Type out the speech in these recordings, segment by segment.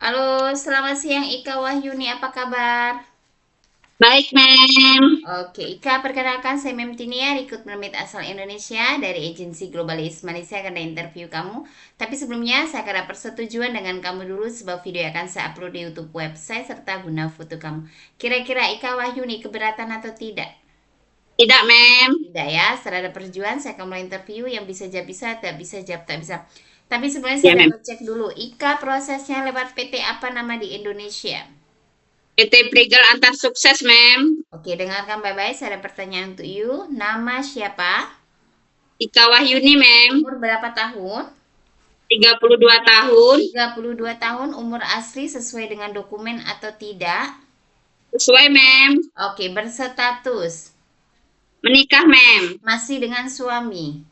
Halo, selamat siang Ika Wahyuni, apa kabar? Baik, Mem. Oke, Ika, perkenalkan saya Mem Tinia, rekrut permit asal Indonesia dari agensi Globalis Malaysia akan interview kamu. Tapi sebelumnya saya akan dapat persetujuan dengan kamu dulu sebab video akan saya upload di YouTube website serta guna foto kamu. Kira-kira Ika Wahyuni keberatan atau tidak? Tidak, Mem. Tidak ya, setelah ada persetujuan saya akan mulai interview yang bisa jawab bisa, tak bisa jawab tak bisa. Tapi sebelumnya saya Ya, Mem. dapat cek dulu, Ika prosesnya lewat PT apa nama di Indonesia? PT Prigel Antar Sukses, Mem. Oke, dengarkan baik-baik. Saya ada pertanyaan untuk you. Nama siapa? Ika Wahyuni, Mem. Umur berapa tahun? 32 tahun. 32 tahun. Umur asli sesuai dengan dokumen atau tidak? Sesuai, Mem. Oke, berstatus. Menikah, Mem. Masih dengan suami.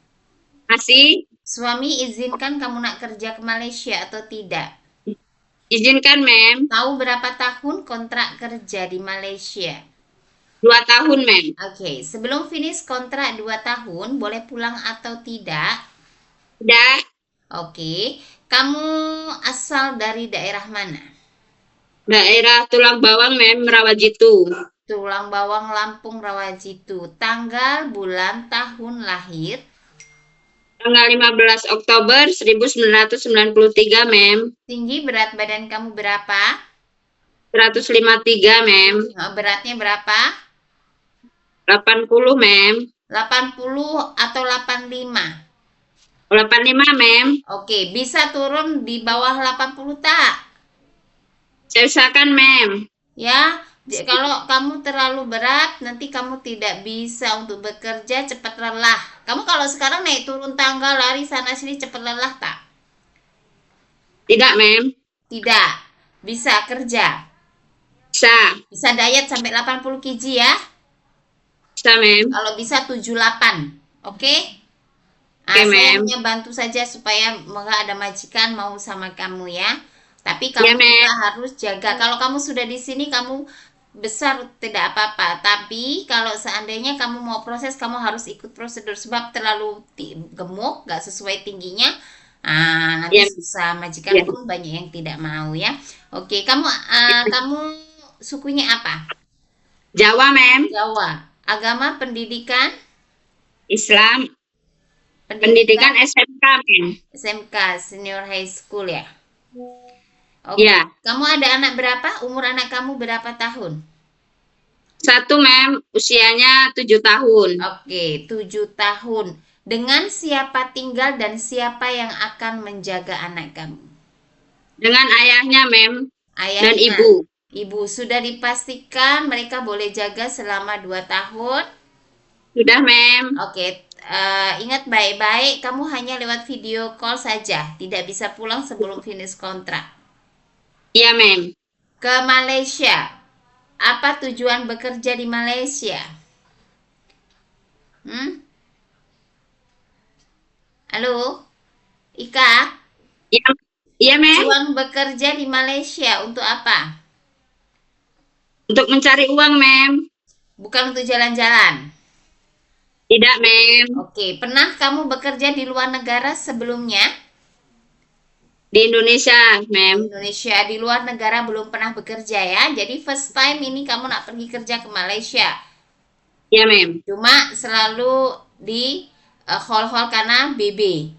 Masih Suami izinkan kamu nak kerja ke Malaysia atau tidak? izinkan, Mem. Tahu berapa tahun kontrak kerja di Malaysia? 2 tahun, Mem. Oke, sebelum finish kontrak 2 tahun, boleh pulang atau tidak? Sudah. Oke, kamu asal dari daerah mana? Daerah Tulang Bawang, Mem. Rawajitu. Tulang Bawang Lampung Rawajitu. Tanggal, bulan, tahun lahir. Tanggal 15 Oktober 1993, Mem. Tinggi berat badan kamu berapa? 153, Mem. Beratnya berapa? 80, Mem. 80 atau 85? 85, Mem. Oke, bisa turun di bawah 80 tak? Saya usahakan, Mem. Ya, kalau kamu terlalu berat, nanti kamu tidak bisa untuk bekerja, cepat lelah. Kamu kalau sekarang naik turun tangga, lari sana sini cepat lelah tak? Tidak, Mem. Tidak. Bisa kerja. Bisa. Bisa diet sampai 80 kg ya. Bisa, Mem. Kalau bisa 78. Oke? Oke, Saya Mem. hanya bantu saja supaya enggak ada majikan mau sama kamu ya. Tapi Ya, kamu juga Mem. harus jaga. Kalau kamu sudah di sini kamu besar tidak apa-apa. Tapi kalau seandainya kamu mau proses, kamu harus ikut prosedur sebab terlalu gemuk, gak sesuai tingginya. Nanti Ya, susah. Majikan ya. pun banyak yang tidak mau ya. Oke, kamu sukunya apa? Jawa, Mem. Jawa. Agama, pendidikan, Islam. pendidikan Pendidikan SMK, Mem. SMK, senior high school ya. Oke, Ya. kamu ada anak berapa? Umur anak kamu berapa tahun? Satu, Mem. Usianya 7 tahun. Oke, 7 tahun. Dengan siapa tinggal dan siapa yang akan menjaga anak kamu? Dengan ayahnya, Mem. Dan Ayahnya. ibu. Ibu sudah dipastikan mereka boleh jaga selama 2 tahun. Sudah, Mem. Oke, ingat baik-baik, kamu hanya lewat video call saja, tidak bisa pulang sebelum finish kontrak. Iya, Mem. Ke Malaysia. Apa tujuan bekerja di Malaysia? Hmm? Halo, Ika. Iya, iya, Mem. Tujuan bekerja di Malaysia untuk apa? Untuk mencari uang, Mem. Bukan untuk jalan-jalan. Tidak, Mem. Oke, pernah kamu bekerja di luar negara sebelumnya? Di Indonesia, Di Mem. Indonesia, di luar negara belum pernah bekerja ya. Jadi first time ini kamu nak pergi kerja ke Malaysia. Iya, Mem. Cuma selalu di hall-hall karena BB.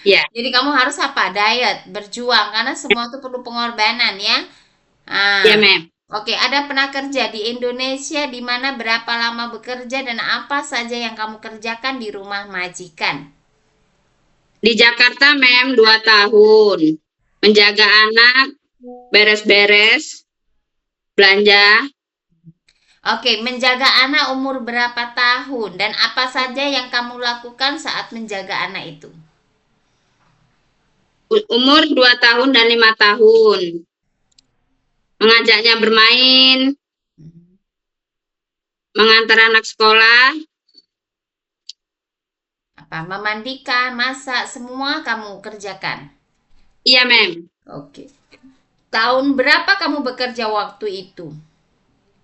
Iya. Jadi kamu harus apa? Diet, berjuang karena semua itu perlu pengorbanan ya. Iya, Ah, Mem. oke, ada pernah kerja di Indonesia di mana berapa lama bekerja dan apa saja yang kamu kerjakan di rumah majikan? Di Jakarta, Mem. 2 tahun. Menjaga anak, beres-beres, belanja. Oke, menjaga anak umur berapa tahun dan apa saja yang kamu lakukan saat menjaga anak itu? Umur 2 tahun dan 5 tahun. Mengajaknya bermain, mengantar anak sekolah. Apa? Memandikan, masak, semua kamu kerjakan. Iya, Mem. Oke. Tahun berapa kamu bekerja waktu itu?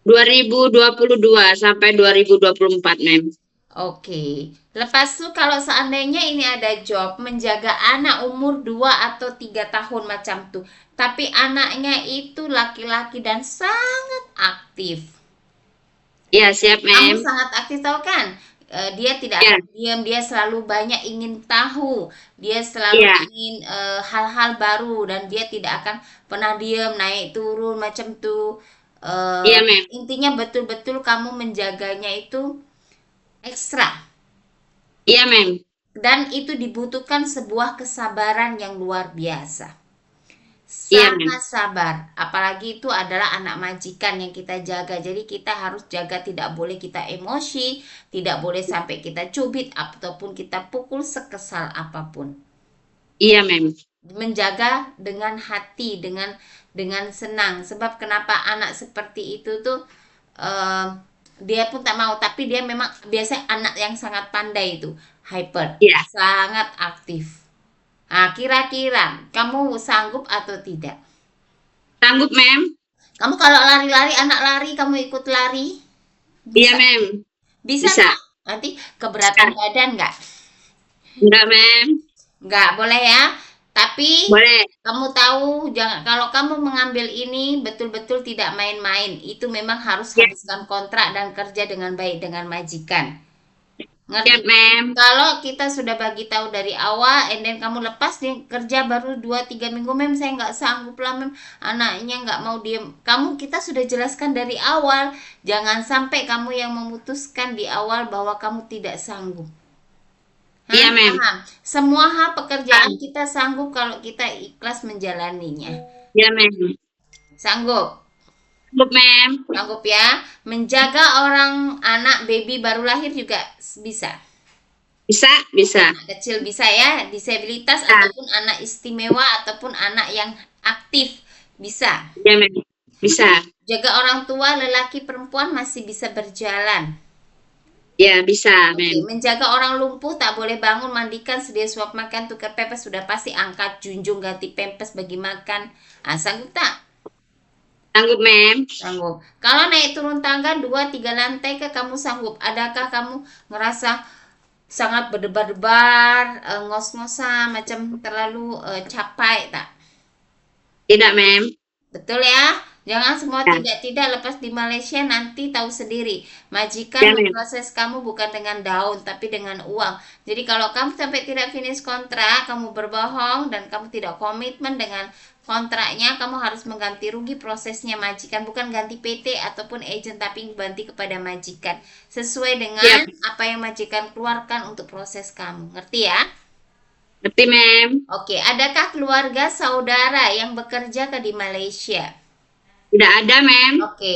2022 sampai 2024, Mem. Oke. Lepas itu kalau seandainya ini ada job menjaga anak umur 2 atau 3 tahun macam tuh. Tapi anaknya itu laki-laki dan sangat aktif. Iya, siap, Kamu Mem. sangat aktif tahu kan? Dia tidak Iya, akan diam, dia selalu banyak ingin tahu, dia selalu iya, ingin hal-hal baru dan dia tidak akan pernah diam, naik turun macam tuh. Eh, iya, Mem. Intinya betul-betul kamu menjaganya itu ekstra Iya, Mem. dan itu dibutuhkan sebuah kesabaran yang luar biasa. Iya, Mem. Sangat sabar, apalagi itu adalah anak majikan yang kita jaga. Jadi kita harus jaga, tidak boleh kita emosi, tidak boleh sampai kita cubit ataupun kita pukul sekesal apapun. Iya, Mem. Menjaga dengan hati, dengan senang. Sebab kenapa anak seperti itu tuh eh, dia pun tak mau, tapi dia memang biasanya anak yang sangat pandai itu, hyper, Iya. sangat aktif. Nah, kira-kira kamu sanggup atau tidak? Sanggup, Mem. Kamu kalau lari-lari, anak lari, kamu ikut lari? Iya, Bisa. Mem. Bisa Bisa. tak? Nanti keberatan Bisa. badan nggak? Enggak, Mem. Nggak boleh ya. Tapi Boleh. kamu tahu, jangan kalau kamu mengambil ini betul-betul tidak main-main. Itu memang harus Iya, habiskan kontrak dan kerja dengan baik dengan majikan. Ngerti? siap, Mem. Kalau kita sudah bagi tahu dari awal, and then kamu lepas nih kerja baru 2 3 minggu, mem saya nggak sanggup lah mem, anaknya nggak mau diem. Kamu kita sudah jelaskan dari awal, jangan sampai kamu yang memutuskan di awal bahwa kamu tidak sanggup. Hah? Iya, Mem. Paham? Semua hal pekerjaan Paham. kita sanggup kalau kita ikhlas menjalaninya. Iya, Mem. Sanggup? Sanggup, Mem. Sanggup ya? Menjaga orang anak baby baru lahir juga bisa. Bisa, bisa. Anak kecil bisa ya, disabilitas Bisa. ataupun anak istimewa ataupun anak yang aktif bisa. Iya, Mem. Bisa. Jaga orang tua lelaki perempuan masih bisa berjalan. Ya, bisa, Oke, Mem. menjaga orang lumpuh tak boleh bangun, mandikan, sedia suap makan, tukar pempes sudah pasti, angkat, junjung, ganti pempes, bagi makan. Ah, sanggup tak? Sanggup, Mem. Sanggup. Kalau naik turun tangga 2 3 lantai ke kamu sanggup? Adakah kamu ngerasa sangat berdebar-debar, ngos-ngosan, macam terlalu capai tak? Tidak, Mem. Betul ya? Jangan semua Ya, tidak-tidak, lepas di Malaysia nanti tahu sendiri. ya, Majikan Mem. memproses kamu bukan dengan daun, tapi dengan uang. Jadi kalau kamu sampai tidak finish kontrak, kamu berbohong dan kamu tidak komitmen dengan kontraknya, kamu harus mengganti rugi prosesnya majikan, bukan ganti PT ataupun agent, tapi ganti kepada majikan. Sesuai Ya, dengan apa yang majikan keluarkan untuk proses kamu. Ngerti ya? ngerti, Mem. Oke, adakah keluarga saudara yang bekerja ke di Malaysia? Tidak ada, Mem. Oke,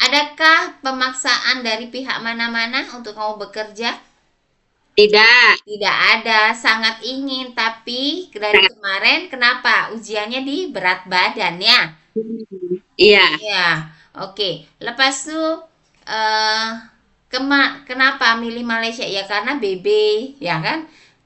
adakah pemaksaan dari pihak mana-mana untuk kamu bekerja? Tidak. Tidak ada, sangat ingin, tapi dari Sangat. kemarin kenapa? Ujiannya di berat badan ya? Iya. Ya, oke. Lepas itu eh kenapa milih Malaysia? Ya karena BB, ya kan?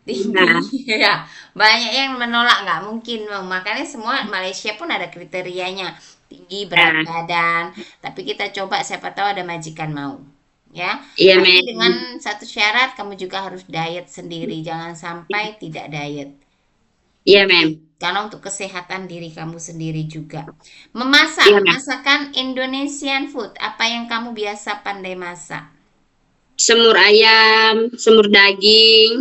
Tinggi. Nah, Ya, banyak yang menolak, nggak mungkin. Makanya semua Malaysia pun ada kriterianya. Tinggi, berat nah. badan. Tapi kita coba, siapa tahu ada majikan mau. Ya, Iya, tapi Mem. dengan satu syarat, kamu juga harus diet sendiri. Jangan sampai tidak diet. Iya, Mem. Karena untuk kesehatan diri kamu sendiri juga. Memasak, Iya, Mem. masakan Indonesian food. Apa yang kamu biasa pandai masak? Semur ayam, semur daging,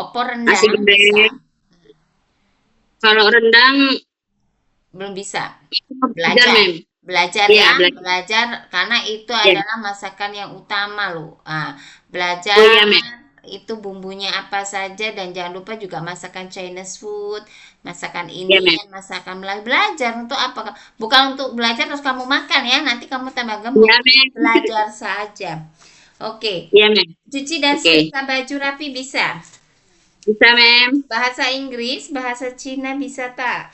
Opor nasi rendang bisa? goreng. Kalau rendang, Belum bisa. belajar, Belajar. Mem. Belajar Iya, ya, belajar. belajar karena itu Iya. adalah masakan yang utama loh. Ah, Oh, belajar iya, Mem. itu bumbunya apa saja dan jangan lupa juga masakan Chinese food, masakan Iya, Mem. Indian, masakan Melayu. Belajar untuk apa? Bukan untuk belajar terus kamu makan ya, nanti kamu tambah gemuk. Iya, Mem. Belajar saja. Oke. Iya, Mem. Cuci dan Oke. setrika baju rapi bisa. Bisa, Mem. Bahasa Inggris, bahasa Cina bisa tak?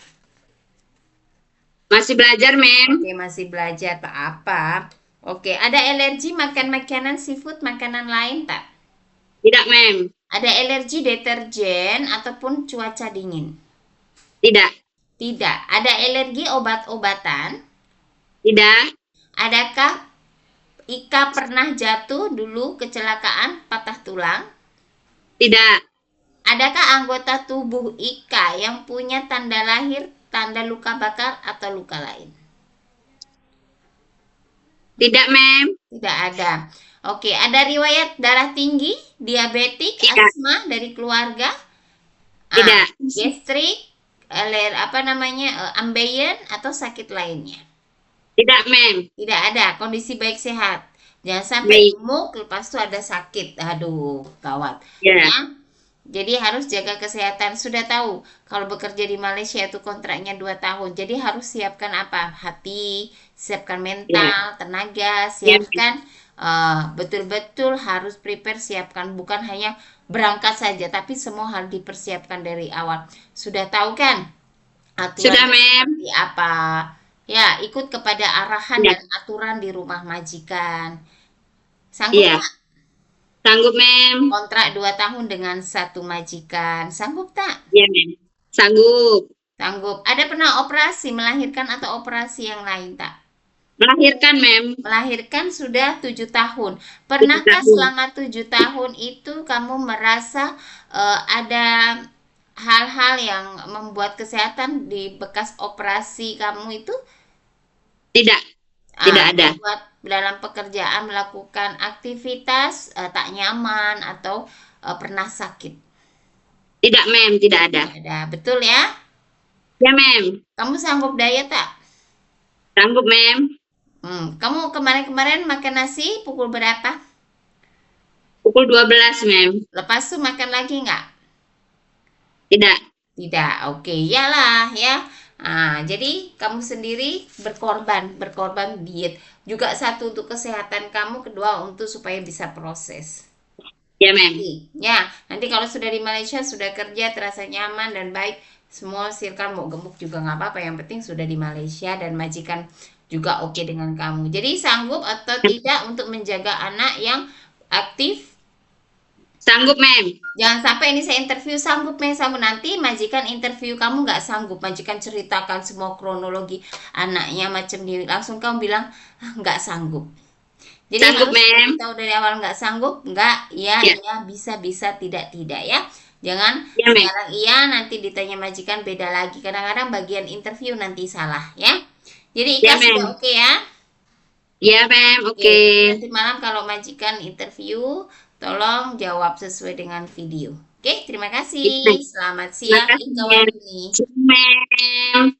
Masih belajar, Mem. Oke, masih belajar tak apa. Oke, ada alergi makan makanan seafood, makanan lain tak? Tidak, Mem. Ada alergi deterjen ataupun cuaca dingin? Tidak. Tidak. Ada alergi obat-obatan? Tidak. Adakah Ika pernah jatuh dulu kecelakaan patah tulang? Tidak. Adakah anggota tubuh Ika yang punya tanda lahir, tanda luka bakar atau luka lain? Tidak, Mem. Tidak ada. Oke, ada riwayat darah tinggi, diabetik, Tidak. asma dari keluarga? Ah, Tidak. gastrik, apa namanya, ambeien atau sakit lainnya? Tidak, Mem. Tidak ada, kondisi baik sehat. Jangan sampai Baik. gemuk, lepas itu ada sakit. Aduh, gawat. Ya. Ya, jadi harus jaga kesehatan. Sudah tahu, kalau bekerja di Malaysia itu kontraknya 2 tahun. Jadi harus siapkan apa? Hati, siapkan Ya. mental, tenaga, Ya, Mem. siapkan betul-betul harus prepare, siapkan. Bukan hanya berangkat saja, tapi semua harus dipersiapkan dari awal. Sudah tahu kan Sudah, aturannya Mem. seperti apa? Ya, ikut kepada arahan Ya. dan aturan di rumah majikan. Sanggup Iya. tak? Sanggup, Mem. Kontrak 2 tahun dengan satu majikan. Sanggup tak? Iya, Mem. Sanggup. Sanggup. Ada pernah operasi, melahirkan atau operasi yang lain tak? Melahirkan, Mem. Melahirkan sudah 7 tahun. 7 Pernahkah tahun. selama 7 tahun itu kamu merasa ada hal-hal yang membuat kesehatan di bekas operasi kamu itu Tidak. Tidak ada. membuat dalam pekerjaan melakukan aktivitas tak nyaman atau pernah sakit? Tidak, Mem. Tidak ada. Tidak ada. Betul ya? Ya, Mem. Kamu sanggup diet tak? Sanggup, Mem. Kamu kemarin-kemarin makan nasi pukul berapa? Pukul 12, Mem. Lepas itu makan lagi nggak? Tidak. Tidak. Oke, iyalah ya. Jadi kamu sendiri berkorban diet. Juga satu untuk kesehatan kamu, kedua untuk supaya bisa proses. Ya, Mem. Ya, nanti kalau sudah di Malaysia, sudah kerja, terasa nyaman dan baik, semua circle mau gemuk juga nggak apa-apa. Yang penting sudah di Malaysia dan majikan juga oke dengan kamu. Jadi sanggup atau tidak untuk menjaga anak yang aktif? Sanggup, Mem. Jangan sampai ini saya interview sanggup, sanggup. Nanti majikan interview kamu nggak sanggup. Majikan ceritakan semua kronologi anaknya macam ini. Langsung kamu bilang, nggak sanggup. Jadi Sanggup, harus Mem. tahu dari awal nggak sanggup, nggak, iya, Ya. iya, bisa, tidak, ya. Jangan Ya, Mem. sekarang iya, nanti ditanya majikan beda lagi. Kadang-kadang bagian interview nanti salah, ya. Jadi Ya, Ika sudah Mem. oke ya? Ya, Mem. Oke, Oke. tapi nanti malam kalau majikan interview, tolong jawab sesuai dengan video. Oke, terima kasih. Terima Selamat siang, kasih, Ika Mem. Wardini. Mem.